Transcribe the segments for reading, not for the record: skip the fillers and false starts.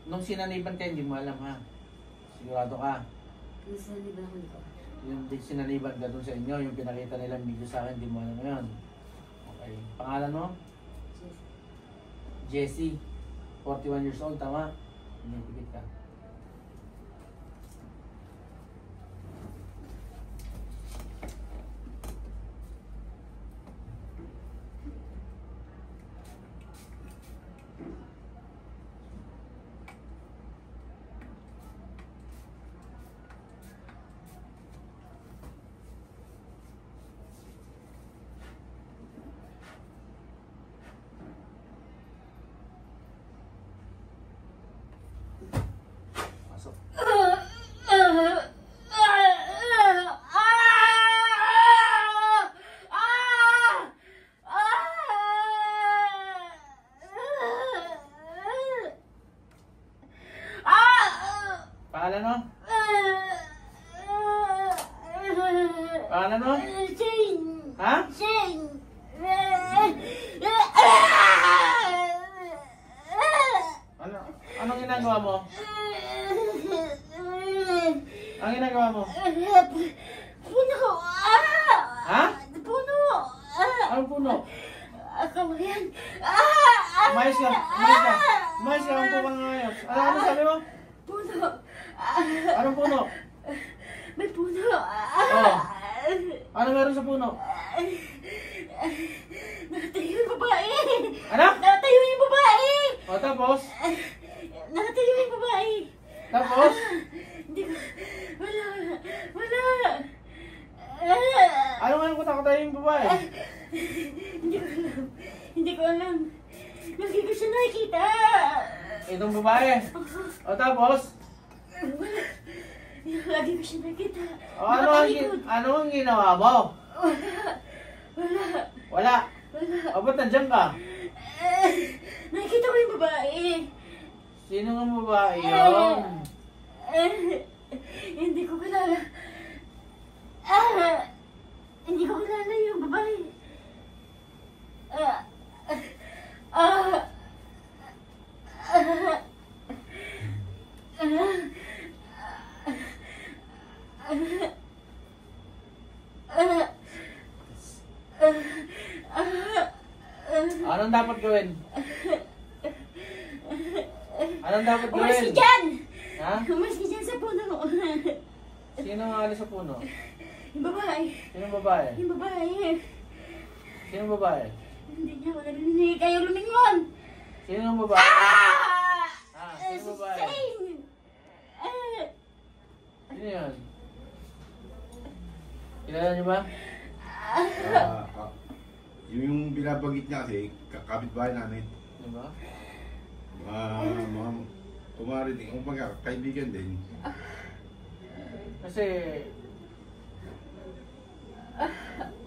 Nung sinaniban ka, hindi mo alam ha? Sigurado ka? Nung sinaniban ako, hindi ko. Yung sinaniban ka dun sa inyo, yung pinakita nilang video sa akin, hindi mo alam ngayon. Okay. Pangalan mo? Jessie. 41 years old, tama? Pinipikit ka. Pasok. Pangalan mo? Pangalan mo? Ha? Anong ginagawa mo? Ang ginagawa mo? Puno! Ha? Puno! Anong puno? Kawayan! Umayos ka! Umayos ka! Umayos ka! Ang pukang ngayos. Ano sabi mo? Puno! Anong puno? May puno! Oh. Ano meron sa puno? Nakatayo yung babae! Ano? Nakatayo yung babae! O tapos? Nakatayo yung babae! Tapos? Hindi ko... Wala! Ano nga yung kutakotay yung babae? Hindi ko alam. Lagi ko siya nakikita. Itong babae? O tapos? Wala. Lagi ko siya nakikita. O ano ang ginawa mo? Wala. Wala. O ba't nandiyan ka? Nakikita ko yung babae. Sino nga babae yun? Hindi ko kilala. Hindi ko kilala yung babae. Anong dapat gawin? Anong dapat Umalis ka gawin? dyan! Ha? Umalis ka dyan sa puno. Sino ang alis sa puno? Yung babae. Sino babae? Yung babae. Sino babae? Hindi niya ako narinig. Kayo lumingon! Sino ang babae? Sino babae? Sino yun? Kilala niyo ba? Yung binabagit niya kasi, kapitbahay namin. Diba? Mga kumarinig, kumbaga, kaibigan din. Kasi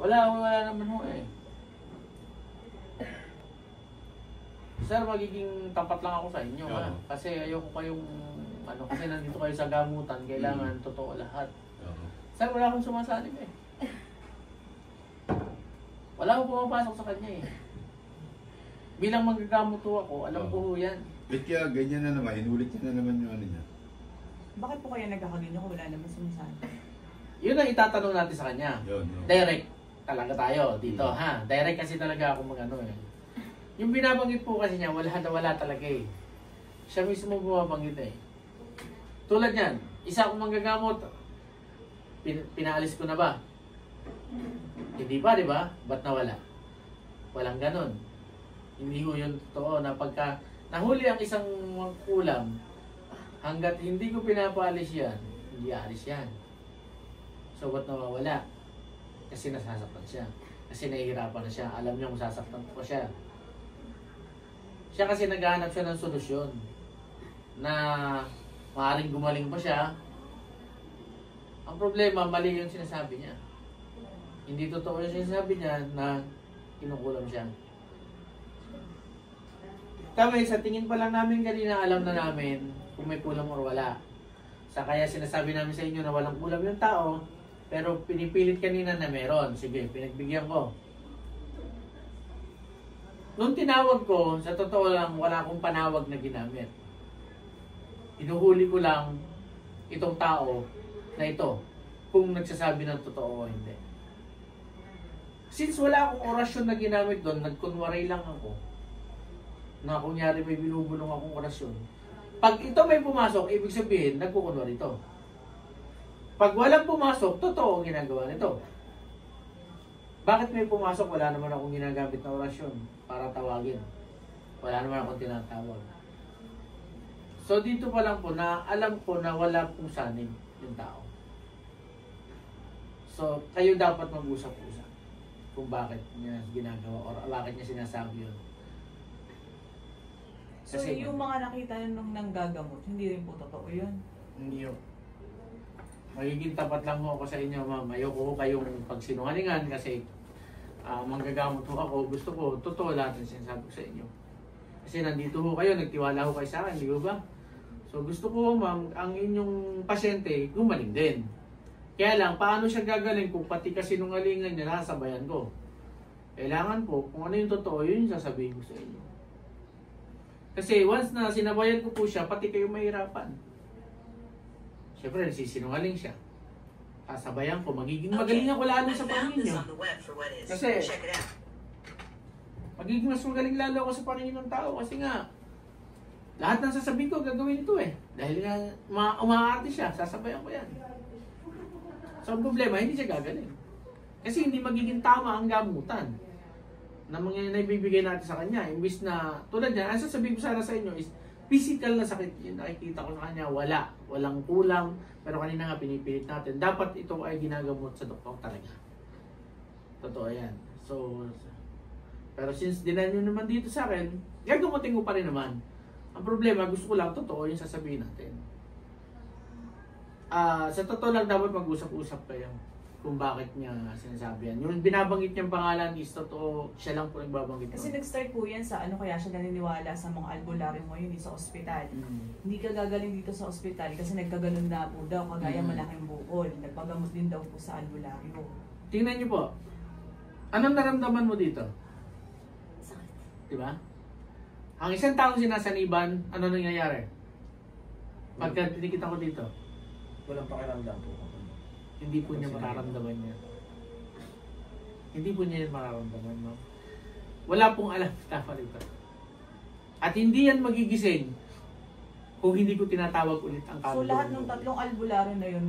wala naman ho eh. Sir, magiging tapat lang ako sa inyo ha. Kasi ayoko kayong kasi nandito kayo sa gamutan, kailangan totoo lahat. Sir, wala akong sumasalig eh. Wala akong pumapasok sa kanya eh. Bilang magagamot ho ako, alam ko ho yan. Ba't kaya ganyan na naman, inulit niya na naman yung ano niya. Bakit po kaya nagkakaganyan kung wala naman sinasabi? Yun ang itatanong natin sa kanya. Yun. Direct talaga tayo dito ha. Direct kasi talaga ako magano eh. Yung binabanggit po kasi niya, wala talaga eh. Siya mismo bumabanggit eh. Tulad yan, isa akong manggagamot. Pinaalis ko na ba? Hindi pa, di ba? Ba't nawala? Walang ganon. Hindi ho yun totoo na pagka nahuli ang isang kulam, hanggat hindi ko pinapaalis yan, hindi aalis yan. So, ba't nawawala? Kasi nasasaktan siya. Kasi nahihirapan na siya. Alam niya kung sasaktan ko siya. Siya kasi naghahanap siya ng solusyon na maaaring gumaling pa siya. Ang problema, mali yung sinasabi niya. Hindi totoo yung sinasabi niya na kinukulam siya. Kami, sa tingin pa lang namin kanina, alam na namin kung may kulam or wala. Sa kaya sinasabi namin sa inyo na walang kulam yung tao, pero pinipilit kanina na meron. Sige, pinagbigyan ko. Nung tinawag ko, sa totoo lang, wala akong panawag na ginamit. Hinuhuli ko lang itong tao na ito kung nagsasabi ng totoo o hindi. Since wala akong orasyon na ginamit doon, nagkunwari lang ako na kunyari may binubulong akong orasyon. Pag ito may pumasok, ibig sabihin, nagkukunwari ito. Pag walang pumasok, totoo ang ginagawa nito. Bakit may pumasok? Wala naman akong ginagamit na orasyon para tawagin. Wala naman akong tinatawag. So dito pa lang po na alam ko na wala pong sanig yung tao. So kayo dapat mag-usap-usap kung bakit niya ginagawa or bakit niya sinasabi yun. So yung mga nakita nung nanggagamot, hindi rin po totoo yun? Hindi yun. Magiging tapat lang ho ako sa inyo, ma'am. Ayoko ko kayong pagsinungalingan kasi manggagamot ho ako. Gusto ko, totoo lahat ang sinasabi ko sa inyo. Kasi nandito ho kayo, nagtiwala ho kayo sa akin, di ba? So gusto ko, ma'am, ang inyong pasyente gumaling din. Kaya lang, paano siya gagaling kung pati kasinungalingan niya nasabayan ko? Kailangan po, kung ano yung totoo, yun yung sasabihin ko sa inyo. Kasi once na sinabayan ko po siya, pati kayo mahirapan. Siyempre, nagsisinungaling siya. Sasabayan ko, magiging magaling ako lalo sa paningin niyo. Kasi, magiging mas magaling lalo ako sa paningin ng tao. Kasi nga, lahat ng sasabihin ko, gagawin ito eh. Dahil nga, umaarte siya, sasabayan ko yan. So, ang problema, hindi siya gagaling. Kasi hindi magiging tama ang gamutan na mga naibibigay natin sa kanya. Imbis na, tulad niya, ang sasabihin ko sana sa inyo is, physical na sakit yun, nakikita ko sa kanya, walang kulang, pero kanina nga pinipilit natin, dapat ito ay ginagamot sa doktor talaga. Totoo yan. So, pero since dinan nyo naman dito sa akin, gagamutin ko pa rin naman. Ang problema, gusto ko lang, totoo yung sasabihin natin. Sa totoo lang, dapat mag-usap-usap kayo kung bakit niya sinasabi yan. Yung binabanggit niyang pangalan is totoo, siya lang po nagbabanggit. Kasi nag-start po yan sa ano kaya siya naniniwala sa mga albularyo mo yun sa ospital. Hindi ka gagaling dito sa ospital kasi nagkaganon na po daw, kagaya malaking bukol. Nagpagamot din daw po sa albularyo. Tingnan niyo po, anong naramdaman mo dito? Sakit. Diba? Ang isang taong sinasaniban, ano nangyayari? Pagka tinikita ko dito, Walang pakiramdam po. hindi po niya mararamdaman niya. Hindi po niya mararamdaman, no? Wala pong alam tama rito. At hindi yan magigising kung hindi ko tinatawag ulit ang So kaluluwa. lahat ng tatlong albularyo na yun,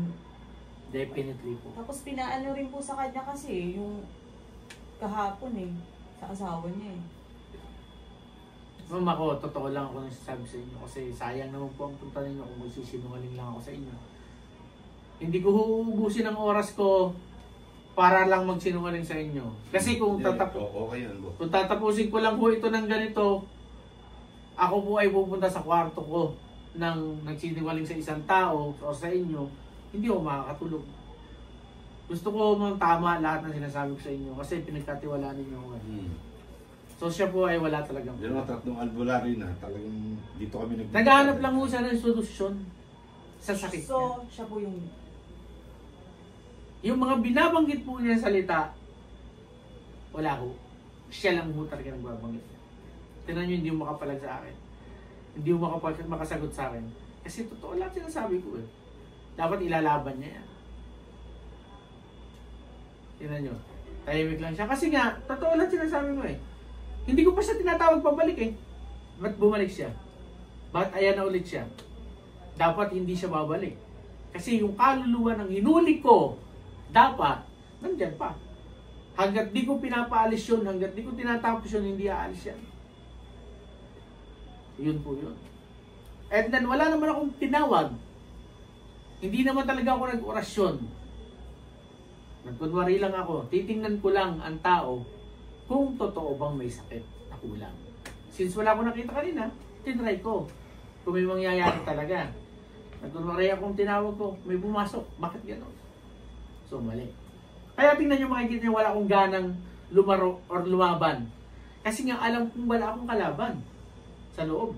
Definitely po. tapos pinaano rin po sa kanya kasi yung kahapon sa asawa niya Ma'am ako, totoo lang ako nagsasabi sa inyo kasi sayang naman po ang punta ninyo kung magsisinungaling lang ako sa inyo. Hindi ko huubusin ang oras ko para lang magsinungaling sa inyo. Kasi kung tatapusin ko lang po ito ng ganito, ako po ay pupunta sa kwarto ko nang nagsinungaling sa isang tao o sa inyo, hindi ako makakatulog. Gusto ko tama lahat ng sinasabi ko sa inyo kasi pinagkatiwalaan ninyo ako. So siya po ay wala talagang. Yung mga tatlong albularyo na talagang dito kami naghahanap lang po siya ng solusyon sa sakit niya. So siya po Yung mga binabanggit po niya salita, wala ho. Siya lang ho talaga nagbabanggit. Tignan nyo, hindi mo makapalag sa akin. Hindi mo makasagot sa akin. Kasi totoo lahat sinasabi ko eh. Dapat ilalaban niya yan. Tignan nyo, tahimik lang siya. Kasi nga, totoo lahat sinasabi mo eh. Hindi ko pa siya tinatawag pabalik eh. Ba't bumalik siya? Ba't ayan na ulit siya? Dapat hindi siya babalik. Kasi yung kaluluwa ng hinuli ko, dapat, nandyan pa. Hanggat di ko pinapaalis yun, hanggat di ko tinatapos yun, hindi aalis yan. Yun po yun. And then, wala naman akong tinawag. Hindi naman talaga ako nag-orasyon. Nagkunwari lang ako. Titingnan ko lang ang tao kung totoo bang may sakit na kulang. Since wala akong nakita kanina, tinry ko. Kung may mangyayari talaga. Nagkunwari akong tinawag ko, may pumasok. Bakit gano'n? So, mali. Kaya tingnan nyo, makikita nyo, wala akong ganang lumaro or lumaban. Kasi nga alam kong wala akong kalaban sa loob.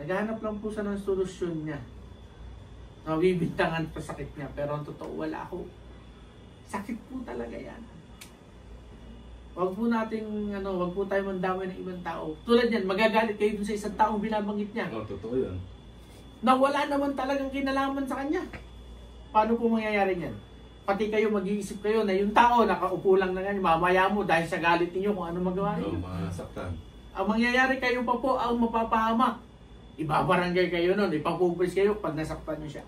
Naghahanap lang po siya ng solusyon niya. Nabibintangan pa sakit niya. Pero ang totoo, wala ako. Sakit po talaga yan. Wag po nating wag po tayo mandamay ng ibang tao. Tulad yan, magagalit kayo dun sa isang taong binabanggit niya. Totoo yun. Na wala naman talagang kinalaman sa kanya. Paano po mangyayari yan? Pati kayo mag-iisip kayo na yung tao nakaupo lang na ganyan, mamaya mo dahil sa galit ninyo kung ano magawa ninyo. Masaktan. Ang mangyayari kayo pa po ang mapapahamak. Ibabarangay kayo nun, ipapupris kayo pag nasaktan nyo siya.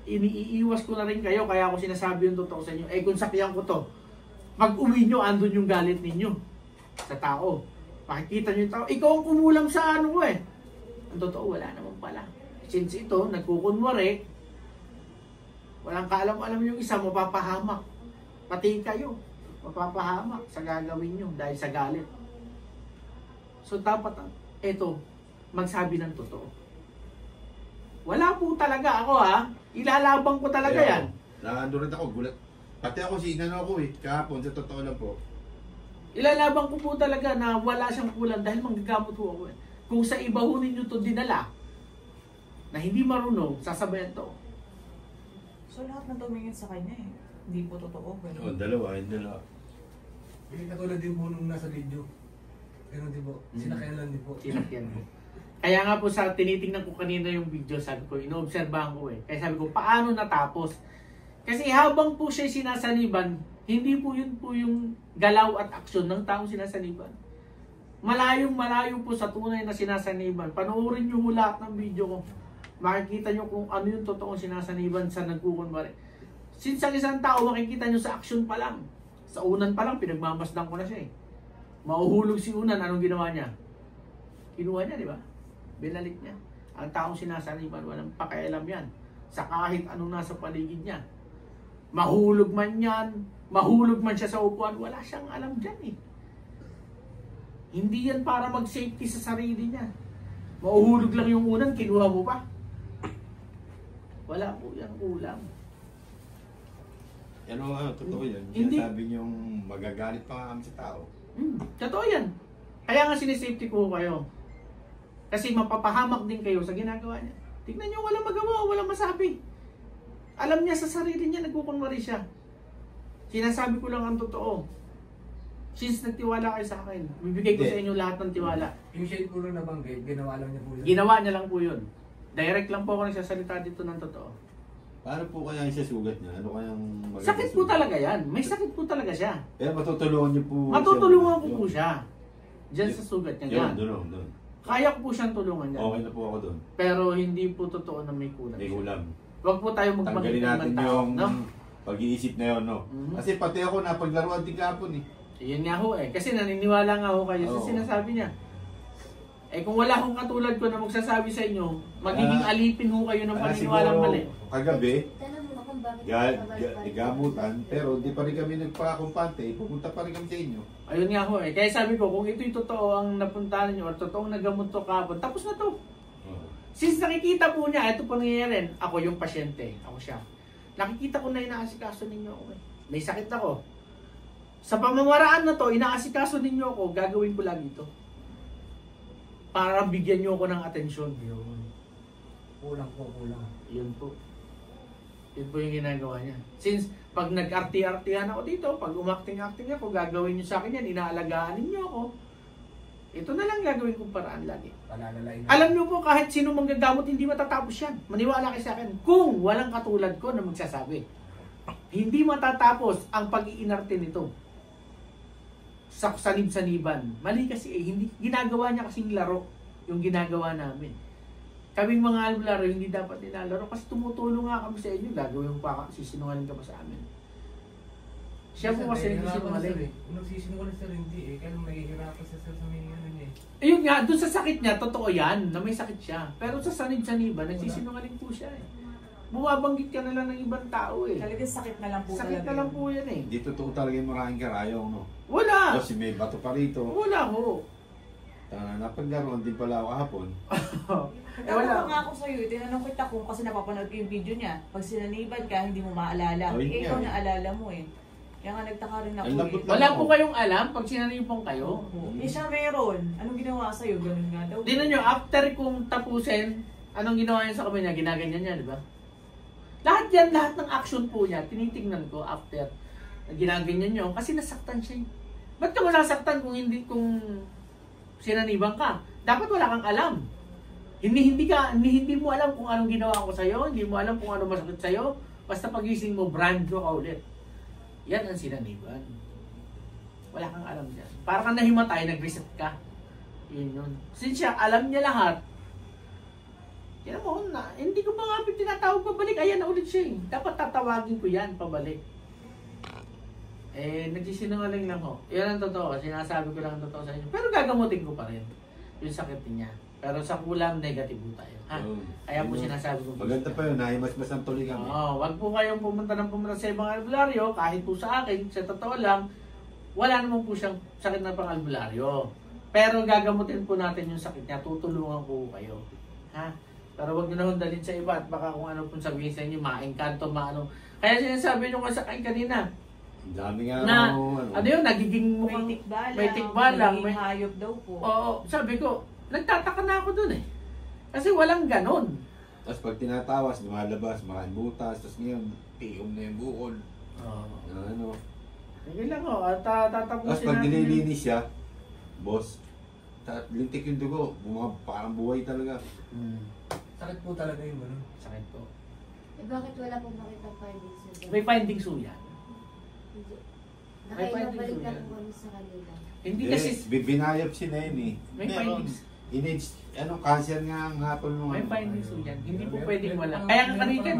Iniiwas ko na rin kayo, kaya ako sinasabi yung totoo sa inyo. Kung sakyan ko to, pag-uwi nyo, andun yung galit ninyo sa tao. Makikita nyo yung tao, ikaw ang kumulam sa ko eh. Ang totoo, wala naman pala. Since ito, nagkukunwari, walang kaalam-alam yung isa, mapapahamak. Pati kayo, mapapahamak sa gagawin nyo dahil sa galit. So dapat, eto, magsabi ng totoo. Wala po talaga ako ilalabang ko talaga yan. Naando rin ako, gulat. Pati ako ako kahapon, sa totoo lang po. Ilalabang ko po talaga na wala siyang kulang dahil manggagamot po ako eh. Kung sa iba ho ninyo to dinala, na hindi marunong, sasabayan to. So lahat ng tumingin sa kanya hindi po totoo. Dalawa. Katulad din po nung nasa video. Ganun din po. Sinakyan din po. Sinakyan po. Kaya nga po sa tinitingnan ko kanina yung video, sabi ko, inoobserbahan ko eh. Kaya sabi ko, paano natapos? Kasi habang po siya sinasaniban, hindi po yun po yung galaw at aksyon ng taong sinasaniban. Malayong-malayo po sa tunay na sinasaniban. Panoorin nyo lahat ng video ko. Makikita nyo kung ano yung totoong sinasaniban sa nagkukunwari. Since ang isang tao, makikita nyo sa aksyon pa lang. Sa unan pa lang, pinagmamasdan ko na siya eh. Mauhulog si unan, anong ginawa niya? Kinuha niya, di ba? Binalik niya. Ang taong sinasaniban, walang pakialam yan. Sa kahit anong nasa paligid niya. Mahulog man yan, mahulog man siya sa upuan, wala siyang alam dyan eh. Hindi yan para mag-safety sa sarili niya. Mahuhulog lang yung unan, kinuha mo pa. Wala po yung ulam. Yan totoo yan. Hindi. Sabi niyong magagalit pa nga kami sa tao. Totoo yan. Kaya nga sinisafety ko kayo. Kasi mapapahamak din kayo sa ginagawa niya. Tignan niyo, walang magawa, walang masabi. Alam niya sa sarili niya, nagkukunwari siya. Sinasabi ko lang ang totoo. Since nagtiwala kayo sa akin, bibigay ko sa inyo lahat ng tiwala. Yung shade po na nabanggit, ginawa lang niya po yun. Ginawa niya lang po yun. Direct lang po ako nagsasalita dito ng totoo. Paano po kaya siya sugat niya? Ano kayang magandang Sakit po talaga yan. May sakit po talaga siya. Pero matutulungan niyo po Matutulungan ko po siya. Diyan sa sugat niya. Doon. Kaya ko po siyang tulungan niya. Okay na po ako doon. Pero hindi po totoo na may kulang May siya. ulam. Huwag po tayo Tanggalin natin yung pag-iisip na yun, no? Mhm. Kasi pati ako napaglaruan din kahapon eh. Yun nga ho eh. Kasi naniniwala nga ho kayo sa Oo. sinasabi niya. Kung wala akong katulad ko na magsasabi sa inyo, magiging alipin ho kayo ng paniniwalang mali. Kagabi, Tanong mo kung bakit gamutan, pero di pa rin kami nagpa-kumpante, pupunta pa rin kami sa inyo. Ayun nga ho eh. Kaya sabi ko, kung ito'y totoo ang napuntahan niyo or totoong nagamot to kahapon, tapos na to. Since nakikita po niya, ito po nangyayari, ako yung pasyente, ako siya. Nakikita ko na inaasikaso ninyo ako eh. May sakit ako. Sa pamamaraan na to, inaasikaso ninyo ako, gagawin ko lagi ito. Para bigyan niyo ako ng atensyon. Yun. Kulang. Yun po. Yun po yung ginagawa niya. Since pag nag-arti-artihan ako dito, pag umacting-acting ako, gagawin niyo sa akin yan, inaalagaan ninyo ako. Ito na lang gagawin kong paraan lagi. Palalalain. Alam niyo po, kahit sino manggagamot, hindi matatapos yan. Maniwala kayo sa akin. Kung walang katulad ko na magsasabi, hindi matatapos ang pag-iinarte nito. Sa sanib-saniban. Mali kasi hindi ginagawa niya kasing laro yung ginagawa namin. Kaming mga albularyo, hindi dapat nilalaro kasi tumutulong nga kami sa inyo. Gagawin mo pa, sisinungaling ka pa sa amin. Siya po kasi hindi sinungaling. Kung nagsisinungaling sir, hindi eh. Kaya mahihirapan sa sir sa may ano niya eh. Ayun nga, doon sa sakit niya, totoo yan, na may sakit siya. Pero sa sanib-saniban, nagsisinungaling po siya eh. Bumabanggit ka na lang ng ibang tao eh. Talagang sakit na lang po Sakit na lang po yan eh. Hindi totoo talaga yung maraming karayong, no? Wala! Kasi may bato pa rito. Wala ho. Napaglaruan din pala ako kahapon. Nagtatanong nga ako sa'yo, tinanong kita kung kasi napapanood ko yung video niya. Pag sinaniban ka, hindi mo maalala. Oh, yun Ikaw nga. naalala mo eh. Kaya nga nagtaka rin ako Ang lambot eh. lang. Wala po kayong alam pag sinanibong kayo. Siya meron. Anong ginawa sa'yo? Ganun nga daw. Tingnan nyo, after kung tapusin, anong ginawa niya sa kamay niya? Ginaganyan niya, di ba? Lahat yan, lahat ng action po niya, tinitingnan ko after. Ginaganyan niyo kasi nasaktan siya. Ba't ka masasaktan kung sinaniban ka? Dapat wala kang alam. Hindi mo alam kung anong ginawa ko sa'yo, hindi mo alam kung ano masakit sa'yo, basta pagising mo, brand new ka ulit. Yan ang sinaniban. Wala kang alam dyan. Para kang nahimatay, nag-reset ka. Yun. Since siya, alam niya lahat, kaya mo na, hindi ko pa nga tinatawag pabalik, ayan na ulit siya eh. Dapat tatawagin ko yan, pabalik. Nagsisinungaling lang ho. Yan ang totoo, sinasabi ko lang ang totoo sa inyo. Pero gagamutin ko pa rin yung sakit niya. Pero sa kulang, negative po tayo. Ha? Kaya po sinasabi ko. Maganda pa yun, mas ang tuloy kami. Wag po kayong pumunta sa ibang albularyo, kahit po sa akin, sa totoo lang, wala naman po siyang sakit na pang albularyo. Pero gagamutin po natin yung sakit niya, tutulungan po kayo. Ha? Pero wag nyo na hundalin sa iba at baka kung ano pong sabihin sa inyo, maengkanto, maano. Kaya sinasabi nyo sa akin kanina, dami nga na, ano yun, nagiging mukhang may tikbalang, may hayop daw po. Oo, sabi ko, nagtataka na ako dun eh. Kasi walang ganon. Tapos pag tinatawas, lumalabas, maraming butas, tapos ngayon, tiyom na yung bukol. Ano. Sige lang o, at tatapusin Tapos pag nililinis siya, boss, lintik yung dugo, parang buhay talaga. Sakit po talaga yung ano. Sakit po. Bakit wala pong makita findings yun? May findings po yan. May Nakaibabalik findings lang yun. po kami sa kanila. Hindi kasi, Binayopsy na yun eh. may findings. Cancer nga ang hatol mo. May findings po yan. Hindi po pwedeng wala. Kaya nga kanina,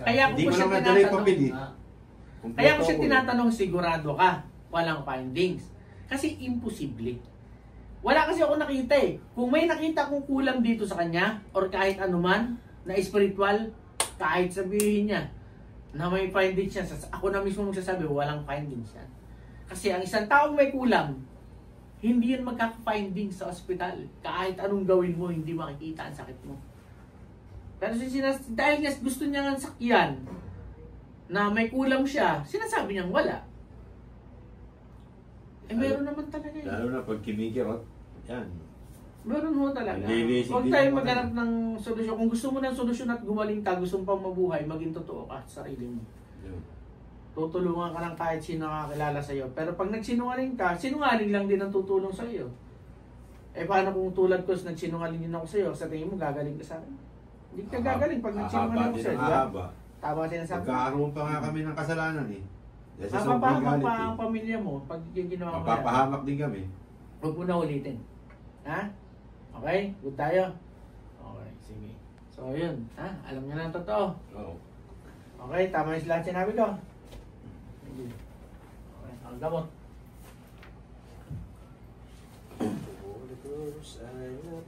kaya ko Hindi po mo siya naman dala yung papel tinatanong. eh. Kaya ko siya tinatanong, sigurado ka, walang findings. Kasi imposible. Wala kasi ako nakita eh. Kung may nakita kong kulang dito sa kanya, or kahit anuman, na spiritual, kahit sabihin niya, na may findings siya, ako na mismo magsasabi, walang findings yan. Kasi ang isang taong may kulang, hindi yan magkaka-findings sa ospital. Kahit anong gawin mo, hindi makikita ang sakit mo. Pero dahil nga gusto niya ng sakyan, na may kulang siya, sinasabi niyang wala. Meron naman talaga yun. Lalo na pag kimikirot, yan. Meron mo talaga. Nililisig Huwag din tayong ako. maghanap ng solusyon. Kung gusto mo ng solusyon at gumaling ka, gusto mo pang mabuhay, maging totoo ka sa sarili mo. Yun. Tutulungan ka ng kahit sino nakakilala sa'yo. Pero pag nagsinungaling ka, sinungaling lang din ang tutulong sa'yo. Paano kung tulad ko, nagsinungaling din ako sa'yo, sa tingin mo gagaling ka sa akin? Hindi ka gagaling pag nagsinungaling ako sa'yo, di ba? Tama ka sinasabi. Magkakaroon pa nga kami ng kasalanan eh. Dahil sa sobrang Mapapahamak galit pa eh. ang pamilya mo pag yung ginawa mo yan. Mapapahamak din kami. Huwag mo na ulitin. Ha? Okay? Good tayo? Okay, sige. So, yun. Ha? Alam niyo na ang totoo. Oo. Okay, tama yung lahat sinabi ko. Sige. Okay, ang gamot. Bumulong sa akin na